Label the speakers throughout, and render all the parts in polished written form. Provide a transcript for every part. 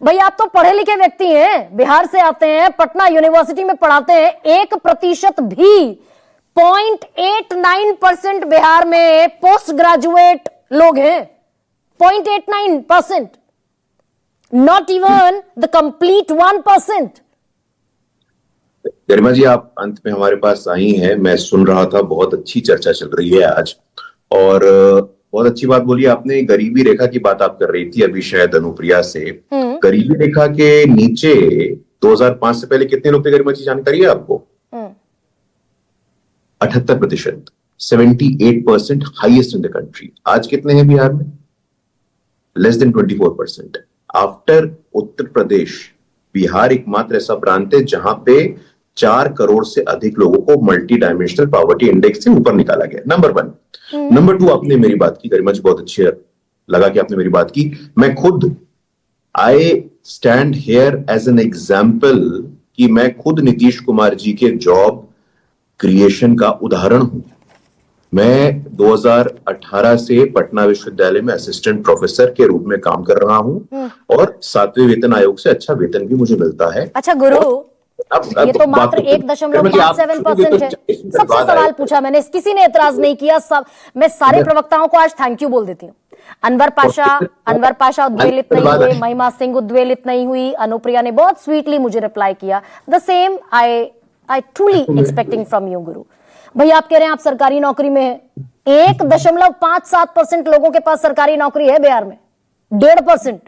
Speaker 1: भाई आप तो पढ़े लिखे व्यक्ति हैं, बिहार से आते हैं, पटना यूनिवर्सिटी में पढ़ाते हैं, 1% भी 0.89% बिहार में पोस्ट ग्रेजुएट लोग हैं। 0.89%, नॉट इवन द कंप्लीट 1%।
Speaker 2: गरिमा जी, आप अंत में हमारे पास आई हैं। मैं सुन रहा था, बहुत अच्छी चर्चा चल रही है आज, और बहुत अच्छी बात बोली आपने। गरीबी रेखा की बात आप कर रही थी अभी शायद अनुप्रिया से। गरीबी रेखा के नीचे 2005 से पहले कितने लोग थे गरिमा जी, जानकारी है आपको? 78%, 78%, हाईएस्ट इन द कंट्री। आज कितने हैं बिहार में? Less than 24%। After Uttar Pradesh, Bihar एकमात्र ऐसा प्रांत है जहां पे 4 करोड़ से अधिक लोगों को मल्टी डायमेंशनल पॉवर्टी इंडेक्स से ऊपर निकाला गया। नंबर 1। नंबर 2, आपने मेरी बात की गरिमा जी, बहुत अच्छी लगा कि आपने मेरी बात की। मैं खुद I stand here as an example कि मैं खुद नीतीश कुमार जी के जॉब क्रिएशन का उदाहरण हूं। मैं 2018 से पटना विश्वविद्यालय में असिस्टेंट प्रोफेसर के रूप में काम कर रहा हूं, और 7वें वेतन आयोग से अच्छा वेतन भी मुझे मिलता है।
Speaker 1: अच्छा गुरु, ये तो मात्र 1.57% है। सबसे सवाल पूछा मैंने, किसी ने एतराज नहीं किया। सब मैं सारे प्रवक्ताओं को आज थैंक यू बोल देती हूँ। अनवर पाशा उद्वेलित नहीं हुए, महिमा सिंह उद्वेलित नहीं हुई, अनुप्रिया ने बहुत स्वीटली मुझे रिप्लाई किया। The same I truly expecting from you गुरु। भाई आप कह रहे हैं आप सरकारी नौकरी में हैं, 1.57% लोगों के पास सरकारी नौकरी है बिहार में, 1.5%।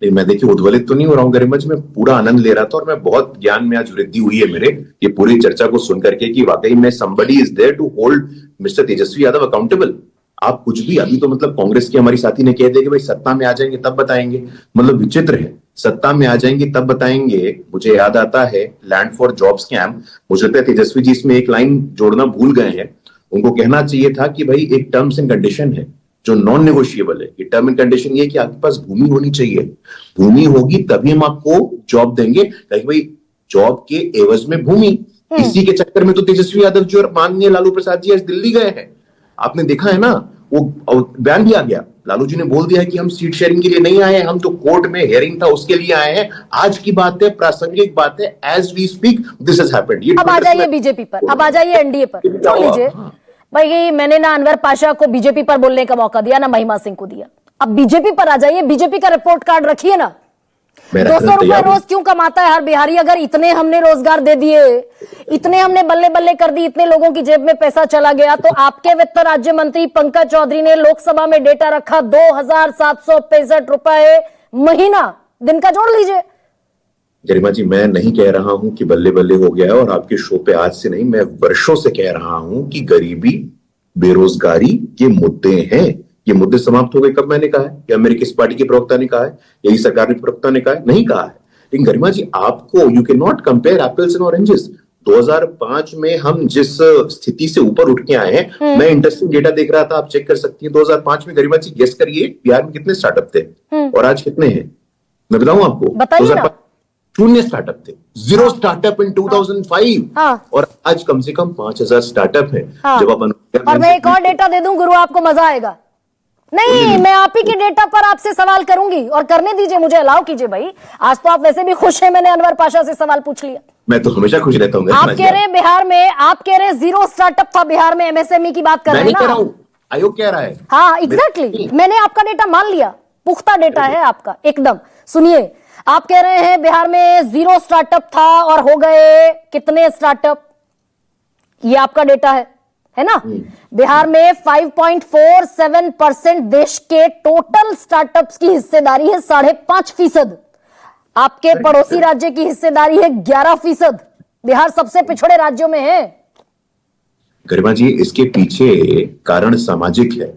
Speaker 2: नहीं, मैं देखिए उद्वेलित तो नहीं हो रहा हूँ गरिमा जी, मैं पूरा आनंद ले रहा था, और मैं बहुत ज्ञान में आज वृद्धि हुई है मेरे ये पूरी चर्चा को सुन करके कि वाकई में somebody is there to hold mister Tejashwi Yadav accountable. आप कुछ भी अभी तो मतलब कांग्रेस की हमारी साथी ने कह दिया कि भाई सत्ता में आ जाएंगे तब बताएंगे। मतलब विचित्र है, सत्ता में आ जाएंगे तब बताएंगे। मुझे याद आता है लैंड फॉर जॉब स्कैम, मुझे लगता है तेजस्वी जी इसमें एक लाइन जोड़ना भूल गए हैं। उनको कहना चाहिए था कि भाई एक टर्म्स एंड कंडीशन है जो नॉन नेगोशिएबल है। ये टर्म एंड कंडीशन ये कि आपके पास भूमि होनी चाहिए, भूमि होगी तभी हम आपको जॉब देंगे। भाई जॉब के एवज में भूमि, इसी के चक्कर में तो तेजस्वी यादव जी और माननीय लालू प्रसाद जी आज दिल्ली गए हैं। आपने देखा है ना, वो बयान भी आ गया, लालू जी ने बोल दिया है कि हम सीट शेयरिंग के लिए नहीं आए हैं, हम तो कोर्ट में हियरिंग था उसके लिए आए हैं। आज की बात है, प्रासंगिक बात है, as we speak this has happened.
Speaker 1: अब आ जाइए बीजेपी पर, अब आ जाइए एनडीए पर, छोड़ लीजिए भाई। मैंने ना अनवर पाशा को बीजेपी पर बोलने का मौका दिया, ना महिमा सिंह को दिया। अब बीजेपी पर आ जाइए, बीजेपी का रिपोर्ट कार्ड रखिए ना। 200 रुपए रोज क्यों कमाता है हर बिहारी? अगर इतने हमने रोजगार दे दिए, इतने हमने बल्ले बल्ले कर दी, इतने लोगों की जेब में पैसा चला गया, तो आपके वित्त राज्य मंत्री पंकज चौधरी ने लोकसभा में डेटा रखा 2765 रुपए महीना। दिन का जोड़ लीजिए।
Speaker 2: गरिमा जी, मैं नहीं कह रहा हूं कि बल्ले बल्ले हो गया है, और आपके शो पे आज से नहीं, मैं वर्षों से कह रहा हूं कि गरीबी, बेरोजगारी ये मुद्दे हैं। ये मुद्दे समाप्त हो गए कब मैंने कहा है? या मेरी किस पार्टी के प्रवक्ता ने कहा है? यही सरकार के प्रवक्ता ने कहा है? नहीं कहा है। लेकिन गरिमा जी, आपको you can not compare apples and oranges. 2005 में हम जिस स्थिति से ऊपर उठ के आए हैं, मैं इंटरेस्टिंग डेटा देख रहा था, आप चेक कर सकती हैं। 2005 में गरिमा जी गेस करिए बिहार में कितने स्टार्टअप थे और आज कितने हैं? मैं बताऊं आपको,
Speaker 1: 2005
Speaker 2: 0 स्टार्टअप थे, 0 स्टार्टअप इन 2005। और आज कम से कम 5000 स्टार्टअप है। जब आप
Speaker 1: और मैं एक और डेटा दे दूं गुरु, आपको मजा आएगा। नहीं, मैं आप ही के डेटा पर आपसे सवाल करूंगी, और करने दीजिए, मुझे अलाउ कीजिए भाई। आज तो आप वैसे भी खुश हैं, मैंने अनवर पाशा से सवाल पूछ लिया।
Speaker 2: मैं तो हमेशा खुश रहता हूँ।
Speaker 1: आप कह रहे हैं बिहार में, आप कह रहे हैं 0 स्टार्टअप था बिहार में, एमएसएमई की बात कर रहे हैं ना?
Speaker 2: आयोग कह रहा है।
Speaker 1: हाँ एग्जैक्टली, मैंने आपका डेटा मान लिया, पुख्ता डेटा है आपका एकदम। सुनिए, आप कह रहे हैं बिहार में 0 स्टार्टअप था और हो गए कितने स्टार्टअप? ये आपका डेटा है ना? बिहार में 5.47% देश के टोटल स्टार्टअप्स की हिस्सेदारी है, 5.5%। आपके पड़ोसी राज्य की हिस्सेदारी है 11%। बिहार सबसे पिछड़े राज्यों में है।
Speaker 2: गरिमा जी, इसके पीछे कारण सामाजिक है।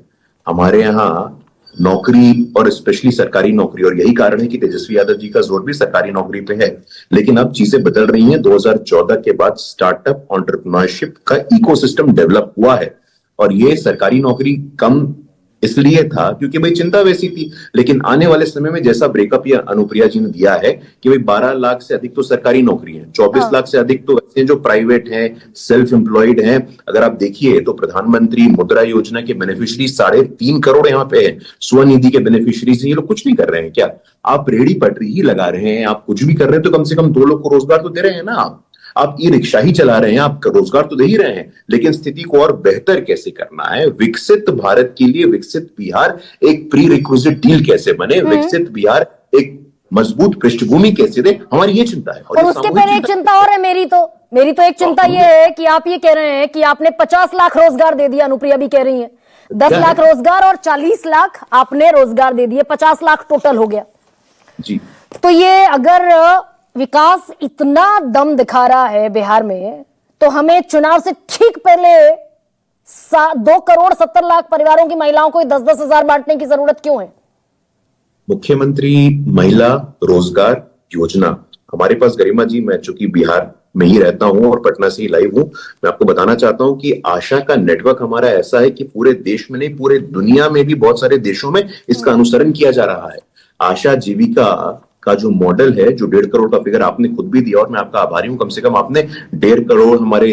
Speaker 2: हमारे यहाँ नौकरी, और स्पेशली सरकारी नौकरी, और यही कारण है कि तेजस्वी यादव जी का जोर भी सरकारी नौकरी पे है। लेकिन अब चीजें बदल रही हैं। 2014 के बाद स्टार्टअप एंटरप्रेन्योरशिप का इकोसिस्टम डेवलप हुआ है, और ये सरकारी नौकरी कम इसलिए था क्योंकि भाई चिंता वैसी थी। लेकिन आने वाले समय में जैसा ब्रेकअप या अनुप्रिया जी ने दिया है कि भाई 12 लाख से अधिक तो सरकारी नौकरी है, 24 लाख से अधिक तो ऐसे जो प्राइवेट हैं, सेल्फ एम्प्लॉयड हैं। अगर आप देखिए तो प्रधानमंत्री मुद्रा योजना के बेनिफिशियरी 3.5 करोड़ यहाँ पे है, स्वनिधि के बेनिफिशियरी से ये लोग कुछ नहीं कर रहे हैं क्या? आप रेडी पटरी ही लगा रहे हैं, आप कुछ भी कर रहे हैं तो कम से कम 2 लोग को रोजगार तो दे रहे हैं ना। आप ई रिक्शा ही चला रहे हैं, आप रोजगार तो दे ही रहे हैं, लेकिन स्थिति को और बेहतर कैसे करना है, विकसित भारत के लिए विकसित बिहार एक प्री रिक्विजिट डील कैसे बने, विकसित बिहार एक मजबूत पृष्ठभूमि कैसे दे, हमारी ये चिंता है।
Speaker 1: और उसके पहले एक चिंता और है मेरी तो एक चिंता ये है कि आप ये कह रहे हैं कि आपने 50 लाख रोजगार दे दिया, अनुप्रिया भी कह रही है 10 लाख रोजगार और 40 लाख आपने रोजगार दे दिए, 50 लाख टोटल हो गया
Speaker 2: जी।
Speaker 1: तो ये अगर विकास इतना दम दिखा रहा है बिहार में, तो हमें चुनाव से ठीक पहले 2 करोड़ 70 लाख परिवारों की महिलाओं को 10-10 हजार बांटने की जरूरत क्यों है?
Speaker 2: मुख्यमंत्री महिला रोजगार योजना हमारे पास, गरिमा जी, मैं चूंकि बिहार में ही रहता हूं और पटना से ही लाइव हूं, मैं आपको बताना चाहता हूं कि आशा का नेटवर्क हमारा ऐसा है कि पूरे देश में नहीं, पूरे दुनिया में भी बहुत सारे देशों में इसका अनुसरण किया जा रहा है। आशा जीविका का जो मॉडल है, जो 1.5 करोड़ का फिगर आपने खुद भी दिया और मैं आपका आभारी हूं, कम से कम आपने 1.5 करोड़ हमारे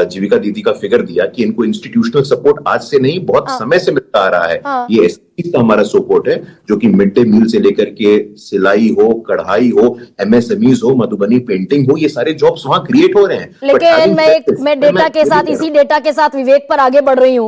Speaker 2: जीविका दीदी का फिगर दिया कि इनको इंस्टीट्यूशनल सपोर्ट आज से नहीं बहुत समय से मिलता आ रहा है। ये एसपी का हमारा सपोर्ट है जो कि मिड डे मील से लेकर के सिलाई हो, कढ़ाई हो, एमएसएमईज हो, मधुबनी पेंटिंग हो, ये सारे जॉब्स वहां क्रिएट हो रहे हैं।
Speaker 1: लेकिन मैं डेटा के साथ, इसी डेटा के साथ विवेक पर आगे बढ़ रही हूं।